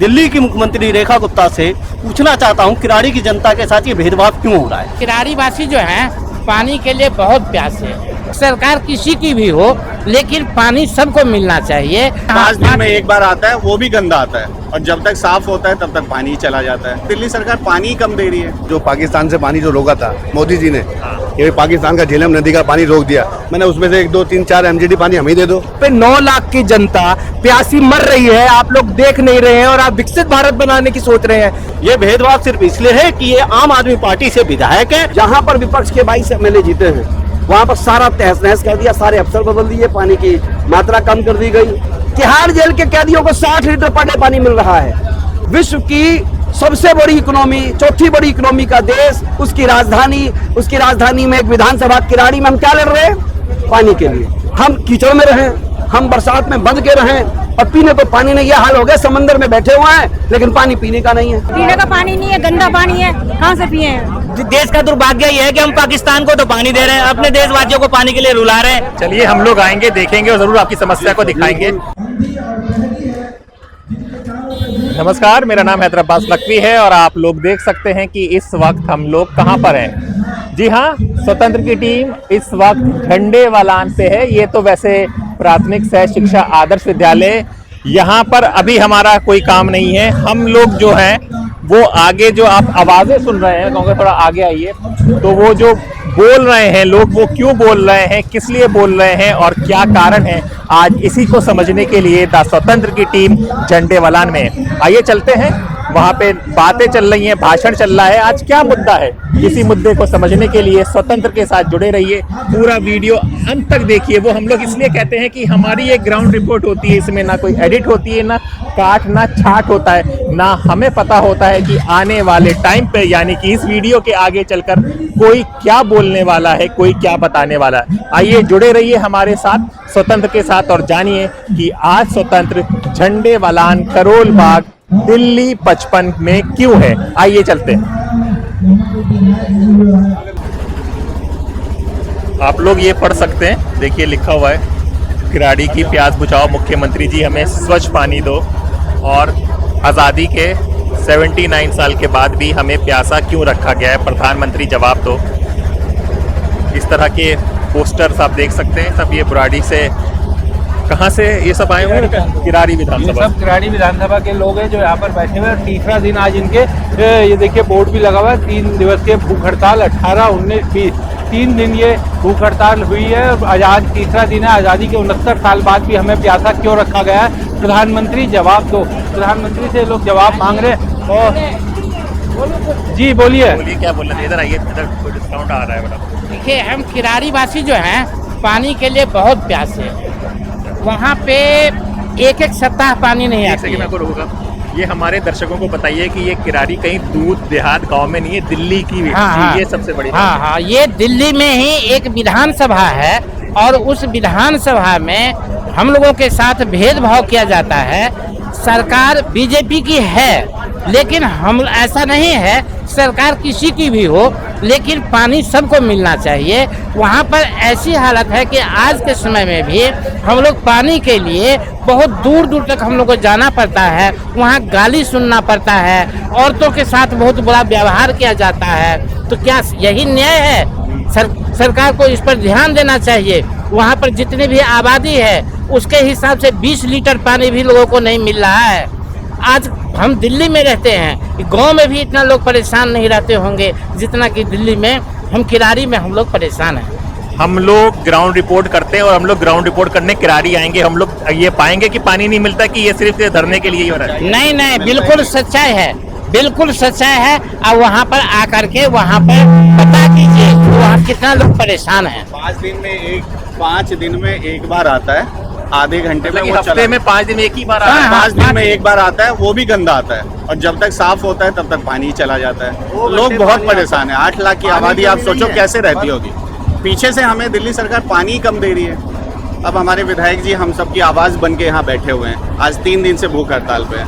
दिल्ली की मुख्यमंत्री रेखा गुप्ता से पूछना चाहता हूं, किराड़ी की जनता के साथ ये भेदभाव क्यों हो रहा है? किराड़ी वासी जो हैं पानी के लिए बहुत प्यासे है। सरकार किसी की भी हो लेकिन पानी सबको मिलना चाहिए। 5 दिन में एक बार आता है, वो भी गंदा आता है, और जब तक साफ होता है तब तक पानी चला जाता है। दिल्ली सरकार पानी कम दे रही है। जो पाकिस्तान से पानी जो रोका था मोदी जी ने, ये पाकिस्तान का झेलम नदी का पानी रोक दिया। मैंने उसमें से 1, 2, 3, 4 MGD पानी हमें दे दो। पे 9 लाख की जनता प्यासी मर रही है, आप लोग देख नहीं रहे हैं और आप विकसित भारत बनाने की सोच रहे हैं। ये भेदभाव सिर्फ इसलिए है कि ये आम आदमी पार्टी से विधायक है। जहाँ पर विपक्ष के 22 MLA जीते हैं, वहाँ पर सारा तहस नहस कर दिया, सारे अफसर बदल दिए, पानी की मात्रा कम कर दी गई। तिहाड़ जेल के कैदियों को 60 लीटर पर डे पानी मिल रहा है। विश्व की सबसे बड़ी इकोनॉमी, चौथी बड़ी इकोनॉमी का देश, उसकी राजधानी में एक विधानसभा किराड़ी में हम क्या लड़ रहे हैं? पानी के लिए। हम कीचड़ में रहें, हम बरसात में बंद के रहें, और पीने को पानी नहीं। यह हाल हो गया, समंदर में बैठे हुए हैं लेकिन पानी पीने का नहीं है। पीने का पानी नहीं है, गंदा पानी है, कहाँ से पिए? देश का दुर्भाग्य ये है कि हम पाकिस्तान को तो पानी दे रहे हैं, अपने देशवासियों को पानी के लिए रुला रहे हैं। चलिए हम लोग आएंगे, देखेंगे और जरूर आपकी समस्या को दिखाएंगे। नमस्कार, मेरा नाम हैदर अब्बास नकवी है और आप लोग देख सकते हैं कि इस वक्त हम लोग कहां पर हैं। जी हां, स्वतंत्र की टीम इस वक्त झंडे वालान पे है। ये तो वैसे प्राथमिक सह शिक्षा आदर्श विद्यालय, यहाँ पर अभी हमारा कोई काम नहीं है। हम लोग जो हैं वो आगे जो आप आवाज़ें सुन रहे हैं, कहूँगा थोड़ा आगे आइए, तो वो जो बोल रहे हैं लोग, वो क्यों बोल रहे हैं, किस लिए बोल रहे हैं और क्या कारण है, आज इसी को समझने के लिए द स्वतंत्र की टीम झंडे वालान में। आइए चलते हैं, वहाँ पे बातें चल रही हैं, भाषण चल रहा है। आज क्या मुद्दा है, इसी मुद्दे को समझने के लिए स्वतंत्र के साथ जुड़े रहिए। पूरा वीडियो अंत तक देखिए। वो हम लोग इसलिए कहते हैं कि हमारी एक ग्राउंड रिपोर्ट होती है, इसमें ना कोई एडिट होती है, ना काट ना छाट होता है, ना हमें पता होता है कि आने वाले टाइम पे, यानी कि इस वीडियो के आगे चलकर कोई क्या बोलने वाला है, कोई क्या बताने वाला है। आइए जुड़े रहिए हमारे साथ स्वतंत्र के साथ और जानिए कि आज स्वतंत्र झंडे वालान करोल बाग दिल्ली 55 में क्यों है। आइए चलते हैं। आप लोग ये पढ़ सकते हैं, देखिए लिखा हुआ है, किराड़ी की प्यास बुझाओ मुख्यमंत्री जी, हमें स्वच्छ पानी दो। और आज़ादी के 79 साल के बाद भी हमें प्यासा क्यों रखा गया है, प्रधानमंत्री जवाब दो। इस तरह के पोस्टर्स आप देख सकते हैं। सब ये बुराड़ी से, कहाँ से ये सब आए हुए हैं? किराड़ी विधानसभा। सब किराड़ी विधानसभा के लोग हैं जो यहाँ पर बैठे हुए हैं। तीसरा दिन आज इनके, ये देखिए बोर्ड भी लगा हुआ है, 3 दिवसीय भूख हड़ताल, 18, 19, 20, 3 दिन ये भूख हड़ताल हुई है। आज तीसरा दिन है। आज़ादी के 69 साल बाद भी हमें प्यासा क्यों रखा गया है? प्रधानमंत्री जवाब दो। प्रधानमंत्री से लोग जवाब मांग रहे हैं। और जी बोलिए, क्या बोल रहे हैं? इधर आइए, इधर कोई डिस्काउंट आ रहा है बड़ा। देखिए, हम किराड़ी वासी जो हैं पानी के लिए बहुत प्यासे हैं। वहाँ पे एक सप्ताह पानी नहीं आता है। ये हमारे दर्शकों को बताइए कि ये किराड़ी कहीं दूर देहात गांव में नहीं है, दिल्ली की ये सबसे बड़ी। हाँ, ये दिल्ली में ही एक विधानसभा है और उस विधानसभा में हम लोगों के साथ भेदभाव किया जाता है। सरकार बीजेपी की है लेकिन हम, ऐसा नहीं है सरकार किसी की भी हो लेकिन पानी सबको मिलना चाहिए। वहाँ पर ऐसी हालत है कि आज के समय में भी हम लोग पानी के लिए बहुत दूर दूर तक हम लोग को जाना पड़ता है। वहाँ गाली सुनना पड़ता है, औरतों के साथ बहुत बुरा व्यवहार किया जाता है। तो क्या यही न्याय है? सरकार को इस पर ध्यान देना चाहिए। वहाँ पर जितनी भी आबादी है उसके हिसाब से 20 लीटर पानी भी लोगों को नहीं मिल रहा है। आज हम दिल्ली में रहते हैं, गांव में भी इतना लोग परेशान नहीं रहते होंगे जितना कि दिल्ली में। हम किराड़ी में हम लोग परेशान हैं। हम लोग ग्राउंड रिपोर्ट करते हैं और हम लोग ग्राउंड रिपोर्ट करने किराड़ी आएंगे। हम लोग ये पाएंगे कि पानी नहीं मिलता, कि ये सिर्फ धरने के लिए ही हो रहा है? नहीं, बिल्कुल सच्चाई है, बिल्कुल सच्चाई है। अब वहाँ पर आकर के वहाँ पर पता कीजिए वहाँ कितना लोग परेशान हैं। 5 दिन में एक बार आता है, आधे घंटे में वो हफ्ते में 5 दिन एक ही बार आता है। 5 दिन में एक बार आता है, वो भी गंदा आता है, और जब तक साफ होता है तब तक पानी चला जाता है। लोग बहुत परेशान है। 8 लाख की आबादी, आप सोचो कैसे रहती होगी। पीछे से हमें दिल्ली सरकार पानी कम दे रही है। अब हमारे विधायक जी हम सबकी आवाज़ बन के यहाँ बैठे हुए हैं। आज 3 दिन से भूख हड़ताल पे है।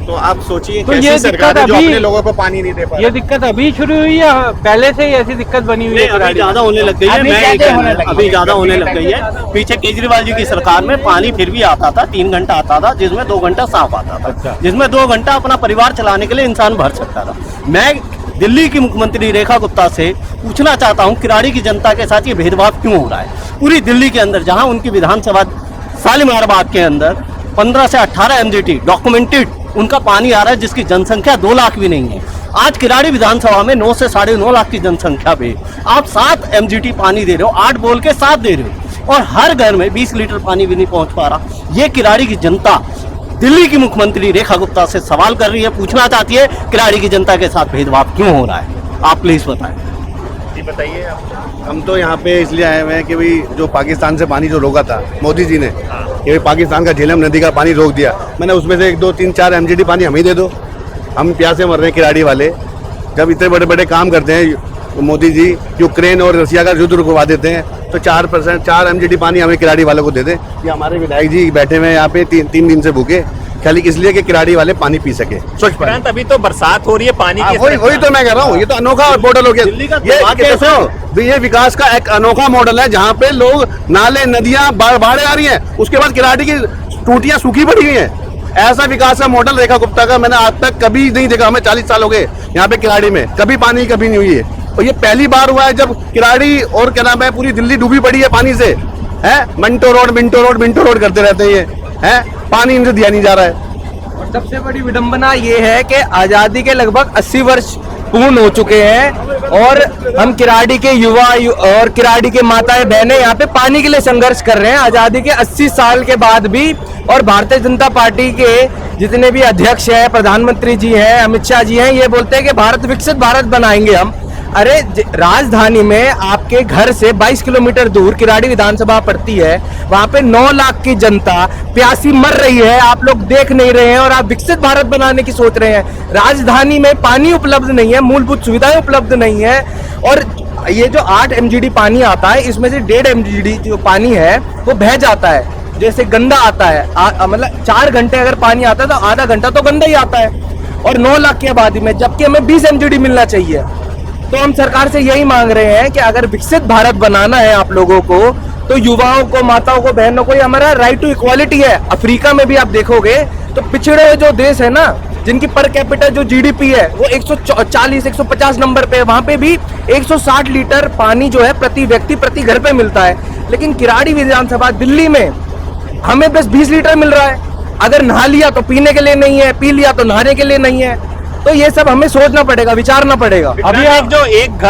तो आप सोचिए तो कैसी ये सरकार दिक्कत है जो अभी- अपने लोगों को पानी नहीं दे पा ये रहा। दिक्कत अभी शुरू हुई है, पहले से ही ऐसी दिक्कत बनी हुई है अभी किराड़ी ज्यादा होने लग गई है। अभी मैं ज्यादा ये कह होने रहा हूं, लगी अभी ज्यादा होने लग गई है। पीछे केजरीवाल जी की सरकार में पानी फिर भी आता था, 3 घंटा आता था, जिसमें 2 घंटा साफ आता था, अच्छा। जिसमें 2 घंटा अपना परिवार चलाने के लिए इंसान भर सकता था। मैं दिल्ली की मुख्यमंत्री रेखा गुप्ता से पूछना चाहता हूं, किराड़ी की जनता के साथ ये भेदभाव क्यों हो रहा है पूरी दिल्ली के अंदर, जहां उनकी विधानसभा शालीमार बाग के अंदर 15 से 18 MGT डॉक्यूमेंटेड उनका पानी आ रहा है, जिसकी जनसंख्या 2 लाख भी नहीं है। आज किराड़ी विधानसभा में 9 से 9.5 लाख की जनसंख्या पे आप 7 MGT पानी दे रहे हो, 8 बोल के 7 दे रहे हो, और हर घर में 20 लीटर पानी भी नहीं पहुंच पा रहा। ये किराड़ी की जनता दिल्ली की मुख्यमंत्री रेखा गुप्ता से सवाल कर रही है, पूछना चाहती है किराड़ी की जनता के साथ भेदभाव क्यों हो रहा है, आप प्लीज बताएं। जी बताइए आप। हम तो यहाँ पे इसलिए आए हुए हैं कि भाई जो पाकिस्तान से पानी जो रोका था मोदी जी ने, कि भाई पाकिस्तान का झेलम नदी का पानी रोक दिया, मैंने उसमें से 1, 2, 3, 4 MGT पानी हमें दे दो। हम प्यासे मर रहे हैं किराड़ी वाले। जब इतने बड़े बड़े काम करते हैं तो मोदी जी यूक्रेन और रसिया का युद्ध रुकवा देते हैं, तो 4 MGT पानी हमें किराड़ी वालों को दे दें। ये हमारे विधायक जी बैठे हुए हैं यहाँ पे 3 दिन से भूखे, खाली इसलिए कि किराड़ी वाले पानी पी सके, स्वच्छ पानी। तुरंत अभी तो बरसात हो रही है, पानी की वही तो मैं कह रहा हूँ, ये तो अनोखा मॉडल हो दिल्ली का गया। दुर्भाग्य ये है देखो, ये विकास का एक अनोखा मॉडल है जहाँ पे लोग नाले नदियाँ बाढ़ आ रही हैं, उसके बाद किराड़ी की टूटियां सूखी पड़ी हुई हैं। ऐसा विकास का मॉडल रेखा गुप्ता का मैंने आज तक कभी नहीं देखा। हमें 40 साल हो गए यहाँ पे किराड़ी में, कभी पानी कभी नहीं हुई है, और ये पहली बार हुआ है जब किराड़ी और क्या नाम है पूरी दिल्ली डूबी पड़ी है पानी से, है मिंटो रोड करते रहते हैं, पानी इनसे दिया नहीं जा रहा है। और सबसे बड़ी विडंबना ये है कि आजादी के लगभग 80 वर्ष पूर्ण हो चुके हैं और हम किराड़ी के युवा और किराड़ी के माताएं बहनें यहाँ पे पानी के लिए संघर्ष कर रहे हैं आजादी के 80 साल के बाद भी। और भारतीय जनता पार्टी के जितने भी अध्यक्ष हैं, प्रधानमंत्री जी हैं, अमित शाह जी हैं, ये बोलते हैं कि भारत विकसित भारत बनाएंगे हम। अरे राजधानी में आपके घर से 22 किलोमीटर दूर किराड़ी विधानसभा पड़ती है, वहां पे 9 लाख की जनता प्यासी मर रही है, आप लोग देख नहीं रहे हैं और आप विकसित भारत बनाने की सोच रहे हैं। राजधानी में पानी उपलब्ध नहीं है, मूलभूत सुविधाएं उपलब्ध नहीं है, और ये जो 8 MGT पानी आता है इसमें से 1.5 MGT जो पानी है वो बह जाता है, जैसे गंदा आता है। मतलब 4 घंटे अगर पानी आता है तो आधा घंटा तो गंदा ही आता है, और 9 लाख की आबादी में, जबकि हमें 20 MGT मिलना चाहिए। तो हम सरकार से यही मांग रहे हैं कि अगर विकसित भारत बनाना है आप लोगों को, तो युवाओं को, माताओं को, बहनों को, ये हमारा राइट टू इक्वालिटी है। अफ्रीका में भी आप देखोगे तो पिछड़े हुए जो देश है ना, जिनकी पर कैपिटल जो GDP है वो 140-150 नंबर पे है, वहां पे भी 160 लीटर पानी जो है प्रति व्यक्ति प्रति घर पे मिलता है। लेकिन किराड़ी विधानसभा दिल्ली में हमें बस 20 लीटर मिल रहा है। अगर नहा लिया तो पीने के लिए नहीं है, पी लिया तो नहाने के लिए नहीं है। तो ये सब हमें सोचना पड़ेगा, विचारना पड़ेगा। अभी आप जो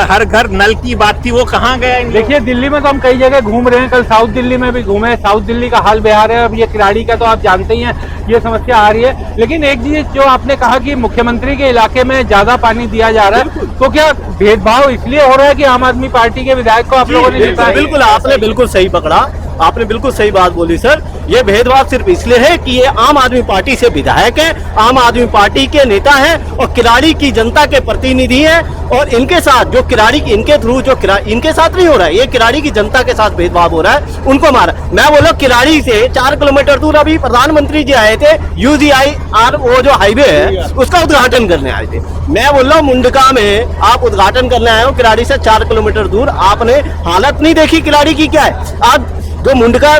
हर घर नल की बात थी वो कहाँ गया? देखिए दिल्ली में तो हम कई जगह घूम रहे हैं, कल साउथ दिल्ली में भी घूमे, साउथ दिल्ली का हाल बेहाल है। अब ये किराड़ी का तो आप जानते ही हैं, ये समस्या आ रही है। लेकिन एक चीज जो आपने कहा कि मुख्यमंत्री के इलाके में ज्यादा पानी दिया जा रहा है, तो क्या भेदभाव इसलिए हो रहा है कि आम आदमी पार्टी के विधायक को आप लोगों ने जिताया? बिल्कुल, आपने बिल्कुल सही पकड़ा, आपने बिल्कुल सही बात बोली सर। ये भेदभाव सिर्फ इसलिए है कि ये आम आदमी पार्टी से विधायक है, आम आदमी पार्टी के नेता हैं और किराड़ी की जनता के प्रतिनिधि हैं, और इनके साथ जो किराड़ी इनके थ्रू जो इनके साथ नहीं हो रहा है, ये किराड़ी की जनता के साथ भेदभाव हो रहा है, उनको मारा। मैं बोला किराड़ी से 4 किलोमीटर दूर अभी प्रधानमंत्री जी आए थे, UGIR वो जो हाईवे है उसका उद्घाटन करने आए थे। मैं बोल रहा हूँ मुंडका में आप उद्घाटन करने आए हो, किराड़ी से 4 किलोमीटर दूर, आपने हालत नहीं देखी किराड़ी की क्या है। आप जो मुंडका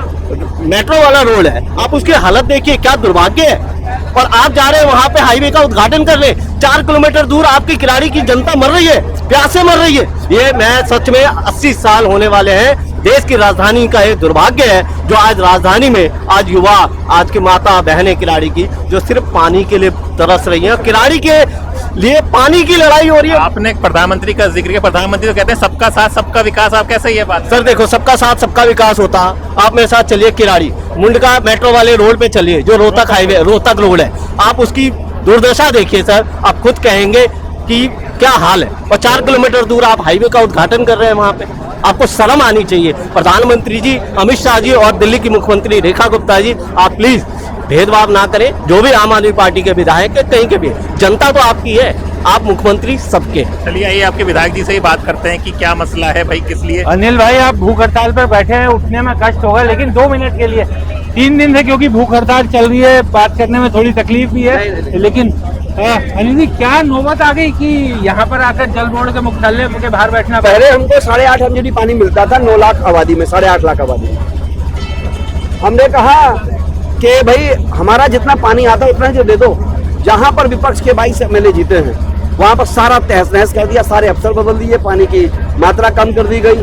मेट्रो वाला रोड है, आप उसकी हालत देखिए, क्या दुर्भाग्य है। और आप जा रहे हैं वहां पे हाईवे का उद्घाटन कर रहे, 4 किलोमीटर दूर आपकी किराड़ी की जनता मर रही है, प्यासे मर रही है। ये मैं सच में 80 साल होने वाले हैं, देश की राजधानी का एक दुर्भाग्य है जो आज राजधानी में आज युवा, आज की माता बहनें किराड़ी की जो सिर्फ पानी के लिए तरस रही हैं, किराड़ी के लिए पानी की लड़ाई हो रही है। आपने प्रधानमंत्री का जिक्र किया, प्रधानमंत्री तो कहते हैं सबका साथ सबका विकास, आप कैसे ये बात? सर देखो, सबका साथ सबका विकास होता, आप मेरे साथ चलिए किराड़ी मुंडका मेट्रो वाले रोड पे चलिए, जो रोहतक हाईवे रोहतक रोड है, आप उसकी दुर्दशा देखिए सर, आप खुद कहेंगे कि क्या हाल है। और 4 किलोमीटर दूर आप हाईवे का उद्घाटन कर रहे हैं, वहां पे आपको शर्म आनी चाहिए। प्रधानमंत्री जी, अमित शाह जी और दिल्ली की मुख्यमंत्री रेखा गुप्ता जी, आप प्लीज भेदभाव ना करें। जो भी आम आदमी पार्टी के विधायक है, कहीं के भी, जनता तो आपकी है। आप मुख्यमंत्री सबके। चलिए आइए आपके विधायक जी से ही बात करते हैं कि क्या मसला है भाई, किस लिए। अनिल भाई, आप भूख हड़ताल पर बैठे हैं, उठने में कष्ट होगा, लेकिन 2 मिनट के लिए 3 दिन से क्योंकि भूख हड़ताल चल रही है, बात करने में थोड़ी तकलीफ भी है, लेकिन अनिल जी क्या नौबत आ गई कि यहाँ पर आकर जल बोर्ड के मुख्यालय के बाहर बैठना। पहले हमको 8.5 MGD पानी मिलता था 9 लाख आबादी में, 8.5 लाख आबादी में। हमने कहा कि भाई हमारा जितना पानी आता है उतना ही दे दो। जहां पर विपक्ष के 22 MLA जीते हैं वहां पर सारा तहस नहस कर दिया, सारे अफसर बदल दिए, पानी की मात्रा कम कर दी गई।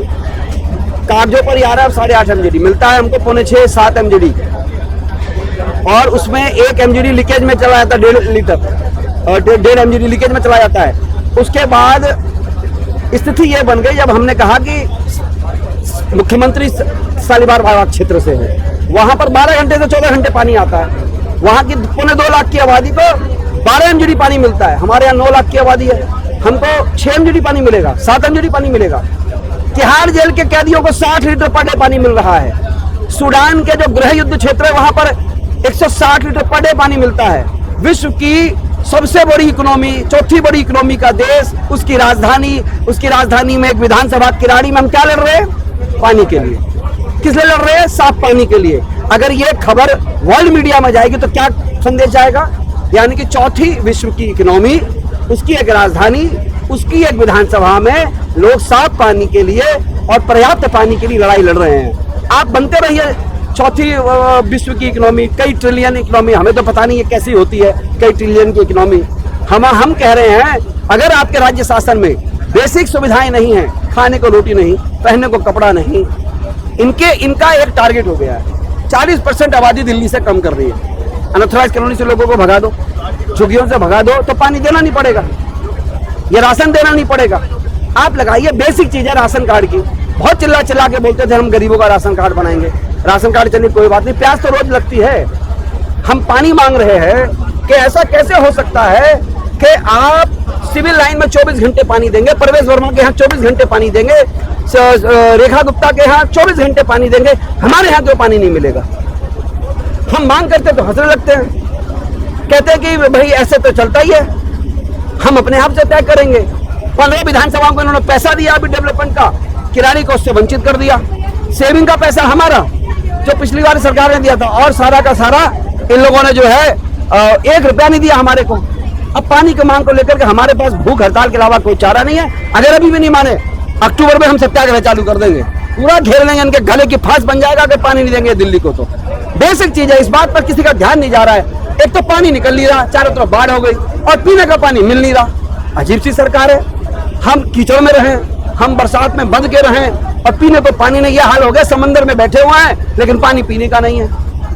कागजों पर ही आ रहा है 8.5 MGD मिलता है हमको, 6.5-7 MGD, और उसमें 1 MGD लीकेज में चला जाता है, 1.5 लीटर और 1.5 MGD लीकेज में चला जाता है। उसके बाद स्थिति ये बन गई जब हमने कहा कि मुख्यमंत्री सालीबार बाग क्षेत्र से है, वहां पर 12 घंटे से 14 घंटे पानी आता है। वहां की 2.25 लाख की आबादी को 12 MGD पानी मिलता है, हमारे यहाँ 9 लाख की आबादी है, हमको 6 MGD पानी मिलेगा, 7 MGD पानी मिलेगा। तिहाड़ जेल के कैदियों को 60 लीटर पर डे पानी मिल रहा है। सूडान के जो गृह युद्ध क्षेत्र है वहां पर 160 लीटर पर डे पानी मिलता है। विश्व की सबसे बड़ी इकोनॉमी, चौथी बड़ी इकोनॉमी का देश, उसकी राजधानी में एक विधानसभा किराड़ी में हम क्या लड़ रहे हैं? पानी के लिए। किस लिए लड़ रहे हैं? साफ पानी के लिए। अगर ये खबर वर्ल्ड मीडिया में जाएगी तो क्या संदेश जाएगा? यानी कि चौथी विश्व की इकोनॉमी, उसकी एक राजधानी, उसकी एक विधानसभा में लोग साफ पानी के लिए और पर्याप्त पानी के लिए लड़ाई लड़ रहे हैं। आप बनते रहिए चौथी विश्व की इकोनॉमी, कई ट्रिलियन इकोनॉमी, हमें तो पता नहीं है कैसी होती है कई ट्रिलियन की इकोनॉमी। हम कह रहे हैं अगर आपके राज्य शासन में बेसिक सुविधाएं नहीं है, खाने को रोटी नहीं, पहनने को कपड़ा नहीं, इनका एक टारगेट हो गया है 40% आबादी दिल्ली से कम कर रही है। अनऑथराइज कॉलोनी से लोगों को भगा दो, झुग्गियों से भगा दो तो पानी देना नहीं पड़ेगा, ये राशन देना नहीं पड़ेगा। आप लगाइए बेसिक चीज है राशन कार्ड की। बहुत चिल्ला के बोलते थे हम गरीबों का राशन कार्ड बनाएंगे, राशन कार्ड चलिए कोई बात नहीं, प्यास तो रोज लगती है। हम पानी मांग रहे हैं कि ऐसा कैसे हो सकता है कि आप सिविल लाइन में 24 घंटे पानी देंगे, परवेज वर्मा के यहाँ 24 घंटे पानी देंगे, रेखा गुप्ता के यहाँ 24 घंटे पानी देंगे, हमारे यहाँ क्यों पानी नहीं मिलेगा? हम मांग करते तो हंसने लगते हैं, कहते हैं कि भाई ऐसे तो चलता ही है, हम अपने आप से तय करेंगे। 15 विधानसभाओं को इन्होंने पैसा दिया अभी डेवलपमेंट का, किराड़ी को उससे वंचित कर दिया। सेविंग का पैसा हमारा जो पिछली बार सरकार ने दिया था, और सारा का सारा इन लोगों ने जो है 1 रुपया नहीं दिया हमारे को। अब पानी की मांग को लेकर के हमारे पास भूख हड़ताल के अलावा कोई चारा नहीं है। अगर अभी भी नहीं माने, अक्टूबर में हम सत्याग्रह चालू कर देंगे, पूरा घेर लेंगे, इनके गले की फांस बन जाएगा कि पानी नहीं देंगे दिल्ली को। तो बेसिक चीज है, इस बात पर किसी का ध्यान नहीं जा रहा है। एक तो पानी निकल नहीं रहा, चारों तरफ बाढ़ हो गई, और पीने का पानी मिल नहीं रहा। अजीब सी सरकार है, हम कीचड़ में रहें, हम बरसात में बंद के रहें, और पीने को पानी नहीं। यह हाल हो गया, समंदर में बैठे हुए हैं लेकिन पानी पीने का नहीं है।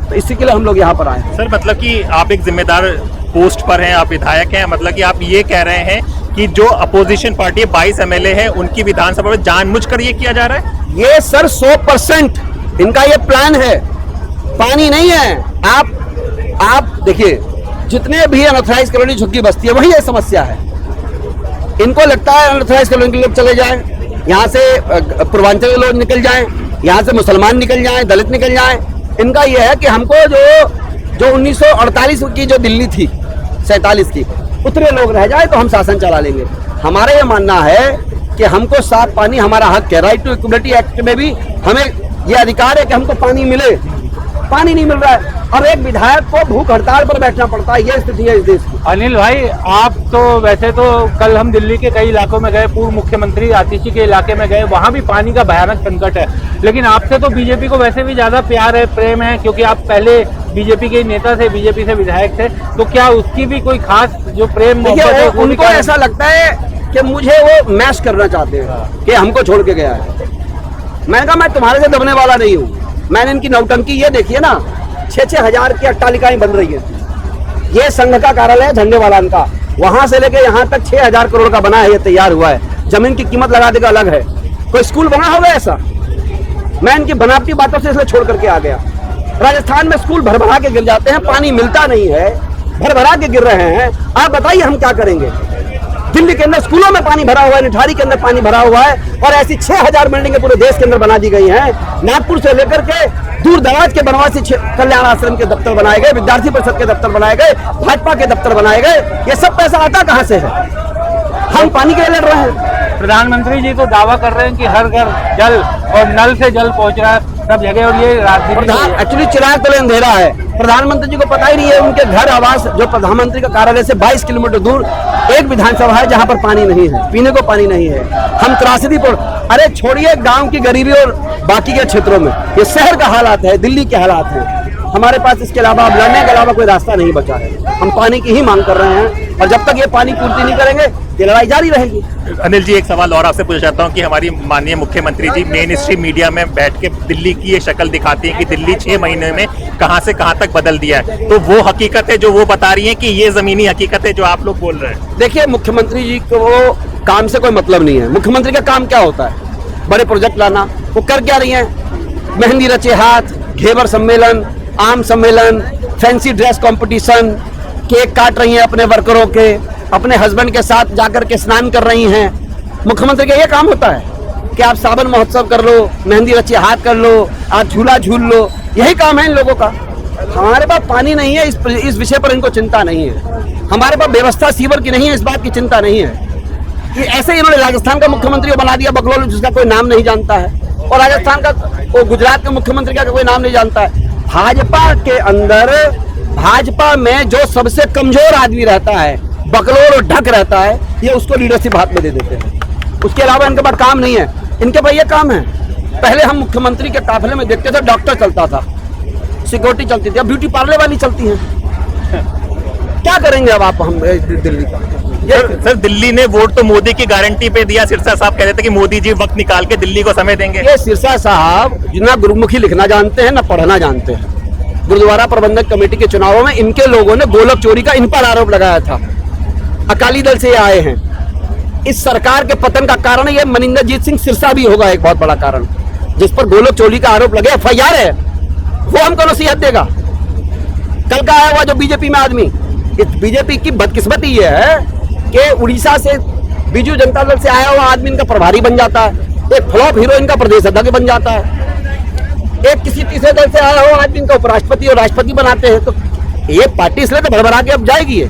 तो इसी के लिए हम लोग यहाँ पर आए। सर मतलब कि आप एक जिम्मेदार पोस्ट पर हैं, आप विधायक हैं, मतलब कि आप ये कह रहे हैं कि जो अपोजिशन पार्टी 22 MLA है उनकी विधानसभा में जानबूझकर ये किया जा रहा है? ये सर 100% इनका ये प्लान है, पानी नहीं है। आप देखिए, जितने भी अनऑथराइज कॉलोनी झुग्गी बस्ती है वही ये समस्या है। इनको लगता है अनऑथराइज कॉलोनी के लोग चले जाएं, यहाँ से पूर्वांचल के लोग निकल जाएं, यहाँ से मुसलमान निकल जाएं, दलित निकल जाएं। इनका यह है कि हमको जो 1948 की जो दिल्ली थी, 47 की, उतने लोग रह जाए तो हम शासन चला लेंगे। हमारा ये मानना है कि हमको साफ पानी, हमारा हक है। राइट टू इक्वलिटी एक्ट में भी हमें ये अधिकार है कि हमको पानी मिले। पानी नहीं मिल रहा है और एक विधायक को भूख हड़ताल पर बैठना पड़ता है, ये स्थिति है इस देश की। अनिल भाई, आप तो वैसे तो कल हम दिल्ली के कई इलाकों में गए, पूर्व मुख्यमंत्री आतिशी के इलाके में गए, वहां भी पानी का भयानक संकट है। लेकिन आपसे तो बीजेपी को वैसे भी ज्यादा प्यार है, प्रेम है, क्योंकि आप पहले बीजेपी के नेता थे, बीजेपी से विधायक थे, तो क्या उसकी भी कोई खास जो प्रेम है? उनको ऐसा लगता है कि मुझे वो मैश करना चाहते हैं कि हमको छोड़ के गया है। मैंने कहा मैं तुम्हारे से दबने वाला नहीं हूँ। मैंने इनकी नौटंकी ये देखिए ना, 6-6 हजार की अट्टालिकाएं बन रही है। ये संघ का कार्यालय है झंडेवालान का, वहां से लेके यहाँ तक 6,000 करोड़ का बना है, ये तैयार हुआ है। जमीन की कीमत लगा देगा अलग है। कोई स्कूल बना होगा ऐसा? मैं इनकी बनावटी बातों से इसलिए छोड़ करके आ गया। राजस्थान में स्कूल भर भरा के गिर जाते हैं, पानी मिलता नहीं है, भर भरा के गिर रहे हैं। आप बताइए हम क्या करेंगे? दिल्ली के अंदर स्कूलों में पानी भरा हुआ है, निठारी के अंदर पानी भरा हुआ है, और ऐसी 6,000 बिल्डिंगें पूरे देश के अंदर बना दी गई हैं। नागपुर से लेकर के दूर दराज के बनवासी कल्याण आश्रम के दफ्तर बनाए गए, विद्यार्थी परिषद के दफ्तर बनाए गए, भाजपा के दफ्तर बनाए गए। ये सब पैसा आता कहां से है? हम पानी के लिए लड़ रहे हैं। प्रधानमंत्री जी तो दावा कर रहे हैं कि हर घर जल और नल से जल पहुंच रहा है सब जगह, और ये राजनीति एक्चुअली चिराग तले अंधेरा है। प्रधानमंत्री जी को पता ही नहीं है उनके घर आवास जो प्रधानमंत्री का कार्यालय से 22 किलोमीटर दूर एक विधानसभा है जहां पर पानी नहीं है, पीने को पानी नहीं है। हम त्रासदीपुर, अरे छोड़िए गांव की गरीबी और बाकी के क्षेत्रों में, ये शहर का हालात है, दिल्ली के हालात है। हमारे पास इसके अलावा अब लड़ने के अलावा कोई रास्ता नहीं बचा है। हम पानी की ही मांग कर रहे हैं और जब तक ये पानी पूर्ति नहीं करेंगे ये लड़ाई जारी रहेगी। अनिल जी, एक सवाल और आपसे पूछना चाहता हूँ कि हमारी माननीय मुख्यमंत्री जी मेन स्ट्रीम मीडिया में बैठ के दिल्ली की ये शक्ल दिखाती हैं कि दिल्ली 6 महीने में कहां से कहां तक बदल दिया है, तो वो हकीकत है जो वो बता रही हैं कि ये जमीनी हकीकत है जो आप लोग बोल रहे हैं? देखिए, मुख्यमंत्री जी को वो काम से कोई मतलब नहीं है। मुख्यमंत्री का काम क्या होता है? बड़े प्रोजेक्ट लाना। वो कर क्या रही है? मेहंदी रचे हाथ, घेवर सम्मेलन, आम सम्मेलन, फैंसी ड्रेस कंपटीशन, केक काट रही हैं अपने वर्करों के, अपने हस्बैंड के साथ जाकर के स्नान कर रही हैं। मुख्यमंत्री का ये काम होता है कि आप सावन महोत्सव कर लो, मेहंदी रचे हाथ कर लो, आप झूला झूल लो, यही काम है इन लोगों का। हमारे पास पानी नहीं है, इस विषय पर इनको चिंता नहीं है। हमारे पास व्यवस्था सीवर की नहीं है, इस बात की चिंता नहीं है। कि ऐसे ही इन्होंने राजस्थान का मुख्यमंत्री बना दिया बकलोल, जिसका कोई नाम नहीं जानता है, और राजस्थान का वो गुजरात के मुख्यमंत्री का कोई नाम नहीं जानता है। भाजपा के अंदर, भाजपा में जो सबसे कमजोर आदमी रहता है, बकलोल और ढक रहता है, ये उसको लीडरशिप हाथ में दे देते हैं। उसके अलावा इनके पास काम नहीं है। इनके पास ये काम है। पहले हम मुख्यमंत्री के काफिले में देखते थे डॉक्टर चलता था, सिक्योरिटी चलती थी, अब ब्यूटी पार्लर वाली चलती है। क्या करेंगे अब आप हम दिल्ली का? सर, दिल्ली ने वोट तो मोदी की गारंटी पे दिया। सिरसा साहब कह रहे थे कि मोदी जी वक्त निकाल के दिल्ली को समय देंगे। ये सिरसा साहब ना गुरुमुखी लिखना जानते हैं ना पढ़ना जानते हैं। गुरुद्वारा प्रबंधक कमेटी के चुनावों में इनके लोगों ने गोलक चोरी का इन पर आरोप लगाया था। अकाली दल से ये आए हैं। इस सरकार के पतन का कारण ये मनिंदरजीत सिंह सिरसा भी होगा एक बहुत बड़ा कारण, जिस पर गोलक चोरी का आरोप लगे। FIR है, वो हमको नसीहत देगा। कल का आया हुआ जो बीजेपी में आदमी, इस बीजेपी की बदकिस्मती ये है कि उड़ीसा से बीजू जनता दल से आया हुआ आदमी इनका प्रभारी बन जाता है, एक फ्लॉप हीरो इनका प्रदेश अध्यक्ष बन जाता है, एक किसी तीसरे दल से आया हुआ आदमी इनका उपराष्ट्रपति और राष्ट्रपति बनाते हैं। तो ये पार्टी इसलिए तो भरभरा के अब जाएगी।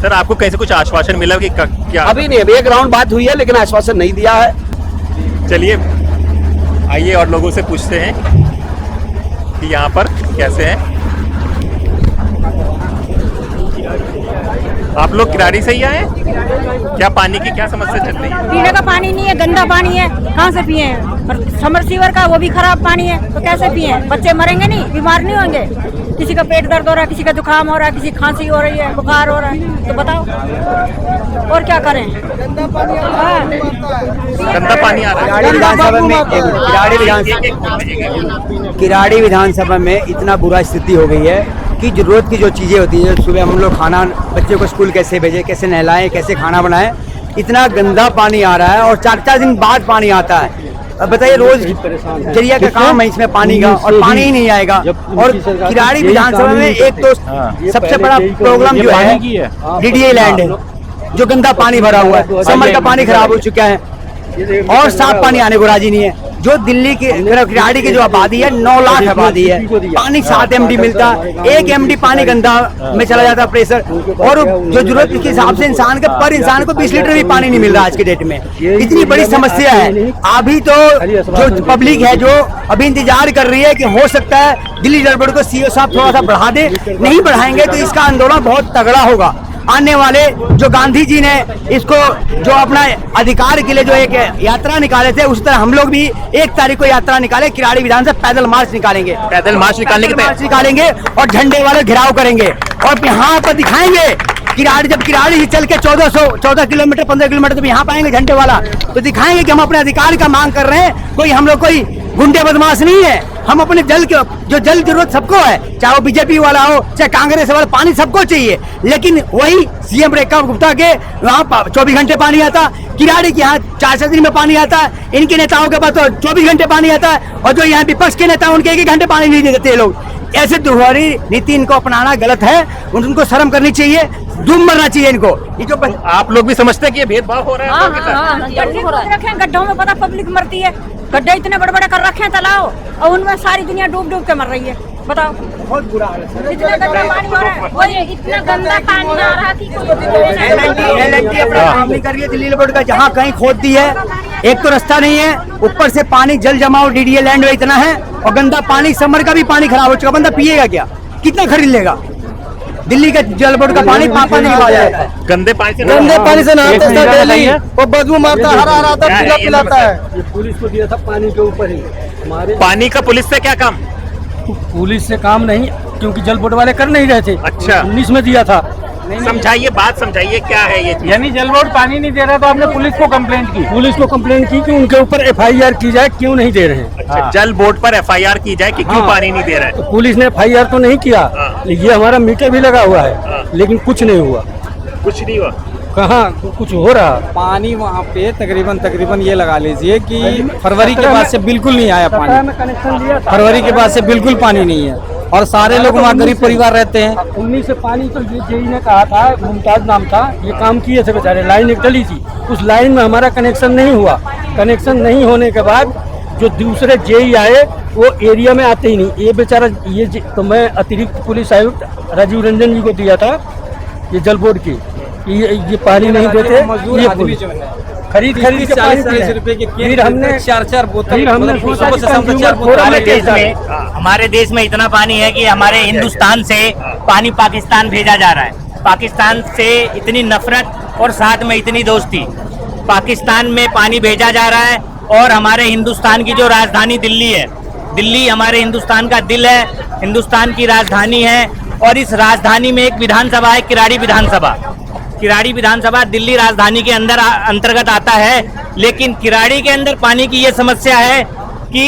सर, आपको कैसे कुछ आश्वासन मिला कि क्या? अभी नहीं, अभी एक राउंड बात हुई है लेकिन आश्वासन नहीं दिया है। चलिए आइए और लोगों से पूछते हैं कि यहाँ पर कैसे हैं। आप लोग किराड़ी से ही आए? क्या पानी की क्या समस्या चल रही है? पीने का पानी नहीं है, गंदा पानी है, कहाँ से पिए? और समरसीवर का वो भी खराब पानी है, तो कैसे पिए? बच्चे मरेंगे नहीं, बीमार नहीं होंगे? किसी का पेट दर्द हो रहा है, किसी का जुकाम हो रहा है, किसी खांसी हो रही है, बुखार हो रहा है, तो बताओ और क्या करें? गंदा पानी आ रहा है। किराड़ी विधानसभा में इतना बुरा स्थिति हो गई है कि जरूरत की जो चीज़ें होती है, सुबह हम लोग खाना, बच्चे को स्कूल कैसे भेजें, कैसे नहलाएं, कैसे खाना बनाएं, इतना गंदा पानी आ रहा है और 4-4 दिन बाद पानी आता है। अब बताइए, रोज जरिया का काम है इसमें पानी का, और पानी ही नहीं आएगा। और किराड़ी विधानसभा में एक तो सबसे बड़ा प्रॉब्लम जो है DDA लैंड है, जो गंदा पानी भरा हुआ है, समर का पानी खराब हो चुका है और साफ पानी आने को राजी नहीं है। जो दिल्ली की किराड़ी की जो आबादी है 9 लाख आबादी है, पानी 7 MD मिलता है, 1 MD पानी गंदा में चला जाता है प्रेशर, और जो जरूरत के हिसाब से इंसान के पर इंसान को 20 लीटर भी पानी नहीं मिल रहा आज के डेट में। इतनी बड़ी समस्या है। अभी तो जो पब्लिक है जो अभी इंतजार कर रही है कि हो सकता है दिल्ली गड़बड़ को CO साहब थोड़ा सा बढ़ा दे, नहीं बढ़ाएंगे तो इसका आंदोलन बहुत तगड़ा होगा। आने वाले जो गांधी जी ने इसको जो अपना अधिकार के लिए जो एक यात्रा निकाले थे, उस तरह हम लोग भी 1 तारीख को यात्रा निकाले, किराड़ी विधान से पैदल मार्च निकालेंगे। पैदल मार्च निकालेंगे और झंडे वाले घेराव करेंगे और यहाँ पर दिखाएंगे किराड़ी। जब किराड़ी से चल के 14 किलोमीटर 15 किलोमीटर जब यहाँ पाएंगे झंडे वाला, तो दिखाएंगे कि हम अपने अधिकार का मांग कर रहे हैं। कोई हम लोग कोई गुंडे बदमाश नहीं है। हम अपने जल जरूरत सबको है, चाहे वो बीजेपी वाला हो चाहे कांग्रेस वाला, पानी सबको चाहिए। लेकिन वही CM रेखा गुप्ता के वहाँ 24 घंटे पानी आता, किराड़ी के यहाँ 4 दिन में पानी आता है, इनके नेताओं के पास तो 24 घंटे पानी आता है, और जो यहाँ विपक्ष के नेता उनके 1 घंटे पानी नहीं देते लोग। ऐसे दुहरी नीति इनको अपनाना गलत है, उनको शर्म करनी चाहिए, डूब मरना चाहिए इनको। ये जो आप लोग भी समझते हैं कि ये भेदभाव हो रहा है? गड्ढे खोद रखे हैं, गड्ढों में पता पब्लिक मरती है, गड्ढे इतने बड़े बड़े कर रखे हैं तालाब, और उनमें सारी दुनिया डूब डूब के मर रही है। बताओ, बहुत बुरा हाल है। इतना गंदा पानी हो रहा है, वही इतना गंदा पानी आ रहा थी। LNT अपना काम नहीं कर रही है दिल्ली बोर्ड का, जहाँ कहीं खोद दी है, एक तो रास्ता नहीं है, ऊपर से पानी जल जमाव DDA लैंड में इतना है, और गंदा पानी, समर का भी पानी खराब हो चुका, बंदा पिएगा क्या, कितना खरीद लेगा। दिल्ली का जल बोर्ड का पानी पापा नहीं खा जाता है, गंदे पानी से नहाते हैं डेली, वो बदबू मारता है, हरा हरा पीला पिलाता है। ये पुलिस को दिया था पानी के ऊपर ही, हमारे पानी का पुलिस से क्या काम? पुलिस से काम नहीं, क्योंकि जल बोर्ड वाले कर नहीं रहे थे। अच्छा। 19 में दिया था। समझाइए, बात समझाइए, क्या है ये चीज? यानी जल बोर्ड पानी नहीं दे रहा, तो आपने पुलिस को कंप्लेंट की? पुलिस को कंप्लेंट की कि उनके ऊपर FIR की जाए, क्यों नहीं दे रहे हैं। अच्छा, जल बोर्ड पर FIR की जाए कि क्यों हाँ। पानी नहीं दे रहा है? तो पुलिस ने FIR तो नहीं किया, हाँ। ये हमारा मीटर भी लगा हुआ है, हाँ। लेकिन कुछ नहीं हुआ। कुछ नहीं हुआ। कहाँ कुछ हो रहा। पानी वहाँ पे तकरीबन ये लगा लीजिए कि फरवरी के बाद से बिल्कुल नहीं आया पानी। कनेक्शन लिया था, फरवरी के बाद से बिल्कुल पानी नहीं है, और सारे लोग वहाँ गरीब परिवार रहते हैं। 19 से पानी तो ये जेई ने कहा था, मुमताज नाम था, ये काम किए थे बेचारे, लाइन एक डली थी, उस लाइन में हमारा कनेक्शन नहीं हुआ। कनेक्शन नहीं होने के बाद जो दूसरे जेई आए वो एरिया में आते ही नहीं। ये बेचारा तो मैं अतिरिक्त पुलिस आयुक्त राजीव रंजन जी को दिया था ये जल बोर्ड की, ये पानी नहीं देते, ये खरीद के पानी 40 रुपए के, फिर हमने 4 बोतल, हमारे देश में इतना पानी है कि हमारे हिंदुस्तान से पानी पाकिस्तान भेजा जा रहा है। पाकिस्तान से इतनी नफरत और साथ में इतनी दोस्ती, पाकिस्तान में पानी भेजा जा रहा है। और हमारे हिंदुस्तान की जो राजधानी दिल्ली है, दिल्ली हमारे हिंदुस्तान का दिल है, हिंदुस्तान की राजधानी है, और इस राजधानी में एक विधानसभा है, किराड़ी विधानसभा। किराड़ी विधानसभा दिल्ली राजधानी के अंतर्गत आता है, लेकिन किराड़ी के अंदर पानी की ये समस्या है कि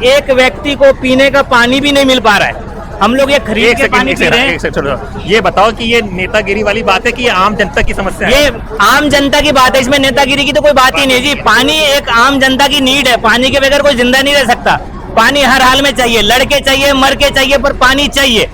एक व्यक्ति को पीने का पानी भी नहीं मिल पा रहा है। हम लोग ये खरीद के पानी पी रहे हैं। ये बताओ कि ये नेतागिरी वाली बात है कि ये आम जनता की समस्या है? ये आम जनता की बात है, इसमें नेतागिरी की तो कोई बात ही नहीं जी। पानी एक आम जनता की नीड है, पानी के बगैर कोई जिंदा नहीं रह सकता। पानी हर हाल में चाहिए, लड़के चाहिए, मर के चाहिए, पर पानी चाहिए।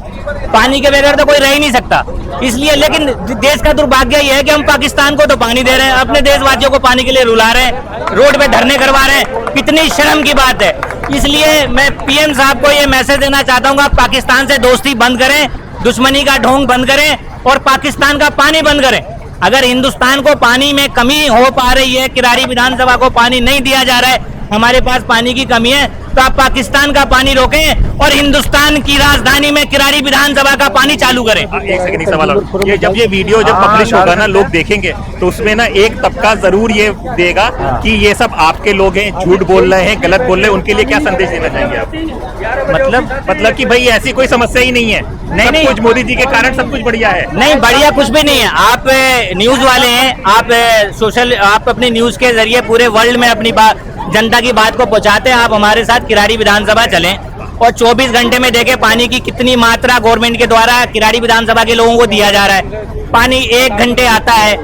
पानी के बगैर तो कोई रह ही नहीं सकता। इसलिए, लेकिन देश का दुर्भाग्य ये है कि हम पाकिस्तान को तो पानी दे रहे हैं, अपने देशवासियों को पानी के लिए रुला रहे हैं, रोड पे धरने करवा रहे हैं। कितनी शर्म की बात है। इसलिए मैं PM साहब को ये मैसेज देना चाहता हूँ, आप पाकिस्तान से दोस्ती बंद करें, दुश्मनी का ढोंग बंद करें, और पाकिस्तान का पानी बंद करें। अगर हिंदुस्तान को पानी में कमी हो पा रही है, किराड़ी विधानसभा को पानी नहीं दिया जा रहा है, हमारे पास पानी की कमी है, तो आप पाकिस्तान का पानी रोकें और हिंदुस्तान की राजधानी में किराड़ी विधानसभा का पानी चालू करें। एक सेकंड, सवाल और। ये जब ये वीडियो जब पब्लिश होगा ना, लोग देखेंगे, तो उसमें ना एक तबका जरूर ये देगा कि ये सब आपके लोग हैं, झूठ बोल रहे हैं, गलत बोल रहे हैं। उनके लिए क्या संदेश देना चाहेंगे आप? मतलब कि भाई ऐसी कोई समस्या ही नहीं है, नहीं, कुछ मोदी जी के कारण सब कुछ बढ़िया है। नहीं, बढ़िया कुछ भी नहीं है। आप न्यूज वाले हैं, आप अपने न्यूज के जरिए पूरे वर्ल्ड में अपनी जनता की बात को पहुंचाते हैं। आप हमारे साथ किराड़ी विधानसभा चलें और 24 घंटे में देखें पानी की कितनी मात्रा गवर्नमेंट के द्वारा किराड़ी विधानसभा के लोगों को दिया जा रहा है। पानी 1 घंटे आता है,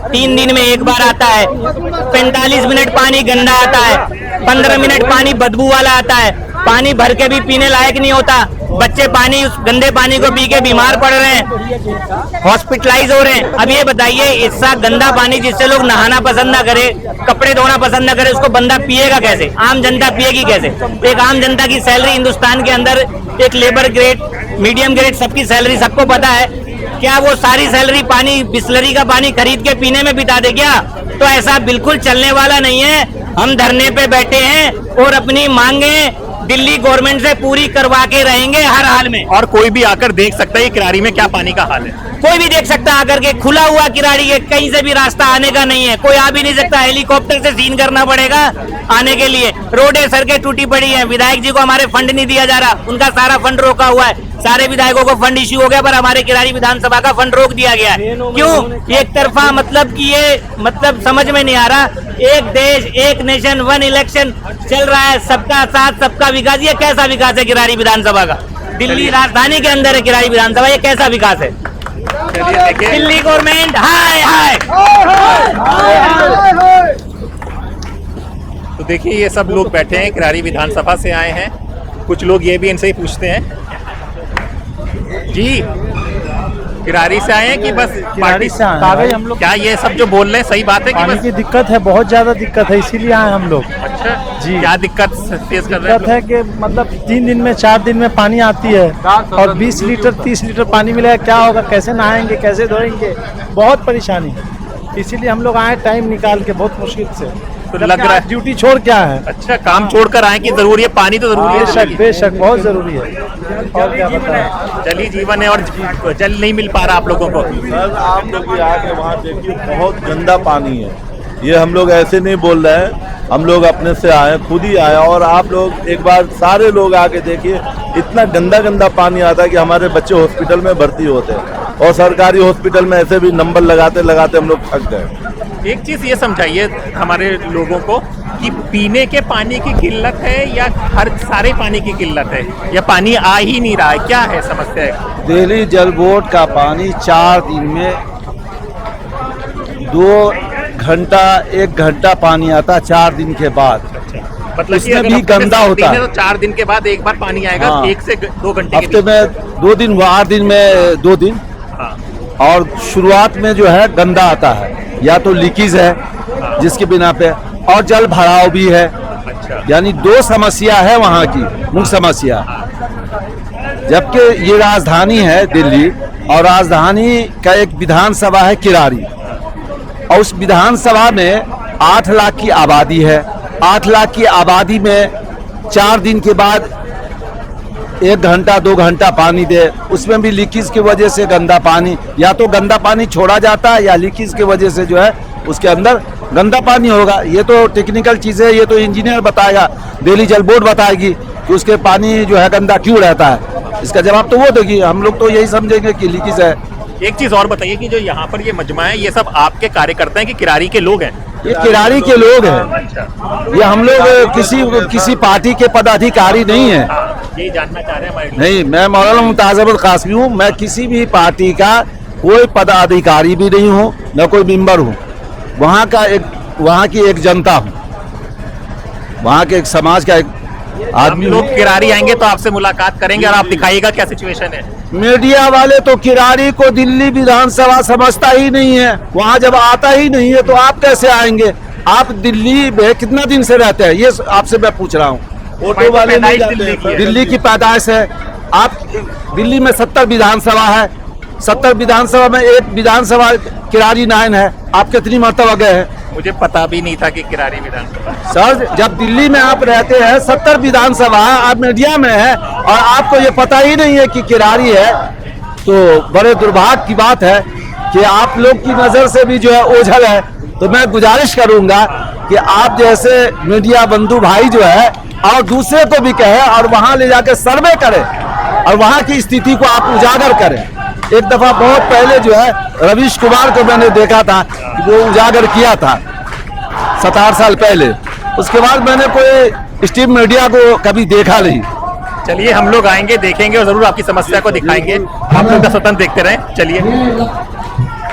3 दिन में 1 बार आता है, 45 मिनट पानी गंदा आता है, 15 मिनट पानी बदबू वाला आता है, पानी भर के भी पीने लायक नहीं होता। बच्चे पानी, उस गंदे पानी को पी के बीमार पड़ रहे हैं, हॉस्पिटलाइज हो रहे हैं। अब ये बताइए, ऐसा गंदा पानी जिससे लोग नहाना पसंद ना करे, कपड़े धोना पसंद ना करे, उसको बंदा पिएगा कैसे? आम जनता पिएगी कैसे? एक आम जनता की सैलरी हिंदुस्तान के अंदर, एक लेबर ग्रेड, मीडियम ग्रेड, सबकी सैलरी सबको पता है। क्या वो सारी सैलरी पानी, बिस्लरी का पानी खरीद के पीने में बिता दे क्या? तो ऐसा बिल्कुल चलने वाला नहीं है। हम धरने पे बैठे हैं और अपनी मांगे दिल्ली गवर्नमेंट से पूरी करवा के रहेंगे हर हाल में। और कोई भी आकर देख सकता है किराड़ी में क्या पानी का हाल है। कोई भी देख सकता है आकर के, खुला हुआ किराड़ी है, कहीं से भी रास्ता आने का नहीं है, कोई आ भी नहीं सकता। हेलीकॉप्टर से सीन करना पड़ेगा आने के लिए। रोडें, सड़कें टूटी पड़ी हैं। विधायक जी को हमारे फंड नहीं दिया जा रहा, उनका सारा फंड रोका हुआ है। सारे विधायकों को फंड इश्यू हो गया, पर हमारे किराड़ी विधानसभा का फंड रोक दिया गया है। क्यों? एक तरफा, मतलब कि ये मतलब समझ में नहीं आ रहा। एक देश, एक नेशन, 1 इलेक्शन चल रहा है, सबका साथ सबका विकास। ये कैसा विकास है किराड़ी विधानसभा का? दिल्ली राजधानी के अंदर है किराड़ी विधानसभा, ये कैसा विकास है? दिल्ली गवर्नमेंट हाय हाय। तो देखिए, ये सब लोग बैठे हैं, किराड़ी विधानसभा से आए हैं। कुछ लोग ये भी इनसे ही पूछते हैं, जी किरारी से आए हैं कि बस किरारी से आए हैं कागज भाई। हम लोग, क्या ये सब जो बोल रहे हैं सही बात है कि पानी बस की दिक्कत है, बहुत ज्यादा दिक्कत है, इसीलिए आए हम लोग। अच्छा जी। क्या दिक्कत फेस कर रहे हैं दिक्कत है कि मतलब 3 दिन में 4 दिन में पानी आती है और 20 लीटर 30 लीटर पानी मिलेगा, क्या होगा, कैसे नहाएंगे, कैसे धोएंगे, बहुत परेशानी। इसीलिए हम लोग आए टाइम निकाल के, बहुत मुश्किल से। तो जबकि लग रहा है आज ड्यूटी छोड़ के आए हैं। अच्छा काम छोड़कर आए कि जरूरी है, पानी तो जरूरी है। बेशक बेशक बहुत जरूरी है, और क्या बताएं। जल ही जीवन है और जल नहीं मिल पा रहा आप लोगों को। सर आप लोग भी आके वहाँ देखिए, बहुत गंदा पानी है। ये हम लोग ऐसे नहीं बोल रहे हैं, हम लोग अपने से आए, खुद ही आए। और आप लोग एक बार सारे लोग आके देखिए, इतना गंदा गंदा पानी आता है कि हमारे बच्चे हॉस्पिटल में भर्ती होते हैं, और सरकारी हॉस्पिटल में ऐसे भी नंबर लगाते लगाते हम लोग थक गए। एक चीज ये समझाइए हमारे लोगों को कि पीने के पानी की किल्लत है या हर सारे पानी की किल्लत है, या पानी आ ही नहीं रहा है, क्या है समस्या है? दिल्ली जल बोर्ड का पानी 4 दिन में 2 घंटा 1 घंटा पानी आता, 4 दिन के बाद। मतलब इसमें भी गंदा होता है। तो 4 दिन के बाद एक बार पानी आएगा, हाँ। 1 से 2 घंटे के हफ्ते बीच। में 2 दिन, 8 दिन में 2 दिन। हाँ। और शुरुआत में जो है गंदा आता है, या तो लीकेज है जिसके बिना पे, और जल भराव भी है। अच्छा। यानी 2 समस्या है वहाँ की, मुख्य समस्या। जबकि ये राजधानी है दिल्ली, और राजधानी का एक विधानसभा है किरारी, और उस विधानसभा में 8 लाख की आबादी है। 8 लाख की आबादी में 4 दिन के बाद 1 घंटा 2 घंटा पानी दे, उसमें भी लीकेज की वजह से गंदा पानी, या तो गंदा पानी छोड़ा जाता है या लीकेज की वजह से जो है उसके अंदर गंदा पानी होगा। ये तो टेक्निकल चीज़ है, ये तो इंजीनियर बताएगा, दिल्ली जल बोर्ड बताएगी कि उसके पानी जो है गंदा क्यों रहता है। इसका जवाब तो वो देगी, हम लोग तो यही समझेंगे कि लीकेज है। एक चीज और बताइए कि जो यहाँ पर ये मजमा है, ये सब आपके कार्यकर्ता हैं कि किरारी के लोग हैं? ये किरारी के लोग हैं। ये हम लोग किसी पार्टी के पदाधिकारी नहीं है। यही जानना चाह रहे हैं हमारे लोग। नहीं, मैं मौलाना मुमताज अहमद कासमी हूँ। मैं किसी भी पार्टी का कोई पदाधिकारी भी नहीं हूँ, न कोई मेंबर हूँ। वहाँ की एक जनता हूँ, वहाँ के एक समाज का एक आदमी हूँ। लोग किरारी आएंगे तो आपसे मुलाकात करेंगे और आप दिखाइएगा क्या सिचुएशन है। मीडिया वाले तो किरारी को दिल्ली विधानसभा समझता ही नहीं है, वहाँ जब आता ही नहीं है तो आप कैसे आएंगे? आप दिल्ली में कितना दिन से रहते हैं, ये आपसे मैं पूछ रहा हूँ। ऑटो वाले नहीं जाते हैं। दिल्ली की पैदाइश है आप। दिल्ली में 70 विधानसभा है, 70 विधानसभा में एक विधानसभा किरारी 9 है। आप कितनी मरतबा गए हैं? मुझे पता भी नहीं था कि किरारी विधानसभा। सर, जब दिल्ली में आप रहते हैं, 70 विधानसभा, आप मीडिया में है और आपको ये पता ही नहीं है कि किरारी है, तो बड़े दुर्भाग्य की बात है कि आप लोग की नजर से भी जो है ओझल है। तो मैं गुजारिश करूंगा कि आप जैसे मीडिया बंधु भाई जो है, और दूसरे को भी कहे और वहां ले जाकर सर्वे करें और वहां की स्थिति को आप उजागर करें। एक दफा बहुत पहले जो है रवीश कुमार को मैंने देखा था, वो उजागर किया था 7-8 साल पहले। उसके बाद मैंने कोई स्ट्रीम मीडिया को कभी देखा नहीं। चलिए हम लोग आएंगे, देखेंगे और जरूर आपकी समस्या को दिखाएंगे। आप लोग का स्वतंत्र देखते रहें। चलिए,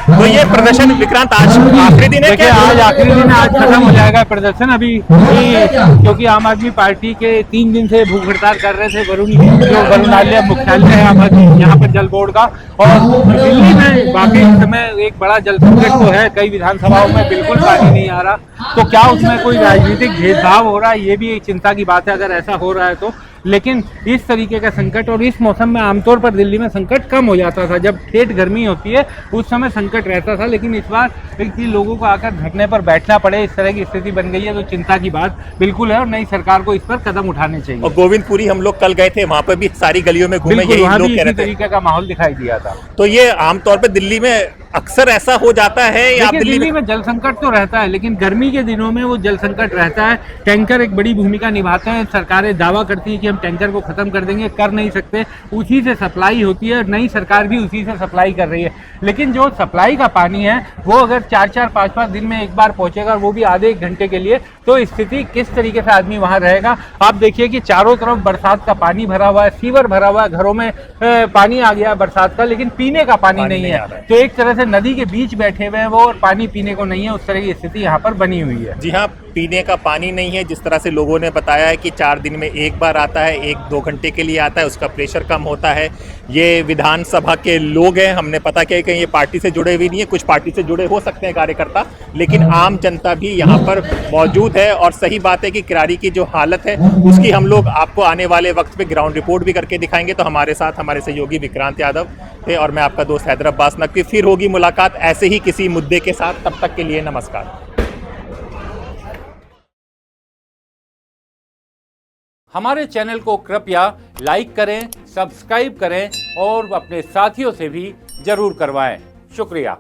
तो ये प्रदर्शन विक्रांत आज आखिरी दिन है देखिए, क्या? आज आखिरी दिन, आज खत्म हो जाएगा प्रदर्शन अभी, क्योंकि आम आदमी पार्टी के 3 दिन से भूख हड़ताल कर रहे थे वरुणालय मुख्यालय है यहाँ पर जल बोर्ड का। और दिल्ली में बाकी समय एक बड़ा जल संकट तो है, कई विधानसभाओं में बिल्कुल पानी नहीं आ रहा। तो क्या उसमें कोई राजनीतिक भेदभाव हो रहा है? ये भी एक चिंता की बात है अगर ऐसा हो रहा है तो। लेकिन इस तरीके का संकट, और इस मौसम में आमतौर पर दिल्ली में संकट कम हो जाता था, जब ठेठ गर्मी होती है उस समय संकट रहता था, लेकिन इस बार लोगों को आकर धरने पर बैठना पड़े, इस तरह की स्थिति बन गई है, तो चिंता की बात बिल्कुल है और नई सरकार को इस पर कदम उठाने चाहिए। और गोविंदपुरी हम लोग कल गए थे, वहाँ पे भी सारी गलियों में घूमे, यही वहाँ लोग भी कह इसी रहे थे। तरीके का माहौल दिखाई दिया था। तो ये आमतौर पे दिल्ली में अक्सर ऐसा हो जाता है या आप दिल्ली में जल संकट तो रहता है, लेकिन गर्मी के दिनों में वो जल संकट रहता है। टैंकर एक बड़ी भूमिका निभाते हैं। सरकारें दावा करती हैं कि हम टैंकर को खत्म कर देंगे, कर नहीं सकते, उसी से सप्लाई होती है। नई सरकार भी उसी से सप्लाई कर रही है, लेकिन जो सप्लाई का पानी है वो अगर 4-4, 5-5 दिन में एक बार पहुंचेगा, वो भी आधे 1 घंटे के लिए, तो स्थिति किस तरीके से आदमी वहां रहेगा। आप देखिए कि चारों तरफ बरसात का पानी भरा हुआ है, सीवर भरा हुआ है, घरों में पानी आ गया बरसात का, लेकिन पीने का पानी नहीं है। तो एक तरह से नदी के बीच बैठे हुए हैं वो, और पानी पीने को नहीं है, उस तरह की स्थिति यहाँ पर बनी हुई है। जी हाँ, पीने का पानी नहीं है। जिस तरह से लोगों ने बताया है कि 4 दिन में एक बार आता है, 1-2 घंटे के लिए आता है, उसका प्रेशर कम होता है। ये विधानसभा के लोग हैं, हमने पता किया कि ये पार्टी से जुड़े हुए नहीं है, कुछ पार्टी से जुड़े हो सकते हैं कार्यकर्ता, लेकिन आम जनता भी यहाँ पर मौजूद है। और सही बात है कि किराड़ी की जो हालत है उसकी हम लोग आपको आने वाले वक्त पे ग्राउंड रिपोर्ट भी करके दिखाएंगे। तो हमारे साथ हमारे सहयोगी विक्रांत यादव थे और मैं आपका दोस्त हैदर अब्बास नकवी। फिर होगी मुलाकात ऐसे ही किसी मुद्दे के साथ, तब तक के लिए नमस्कार। हमारे चैनल को कृपया लाइक करें, सब्सक्राइब करें और अपने साथियों से भी जरूर करवाएं। शुक्रिया।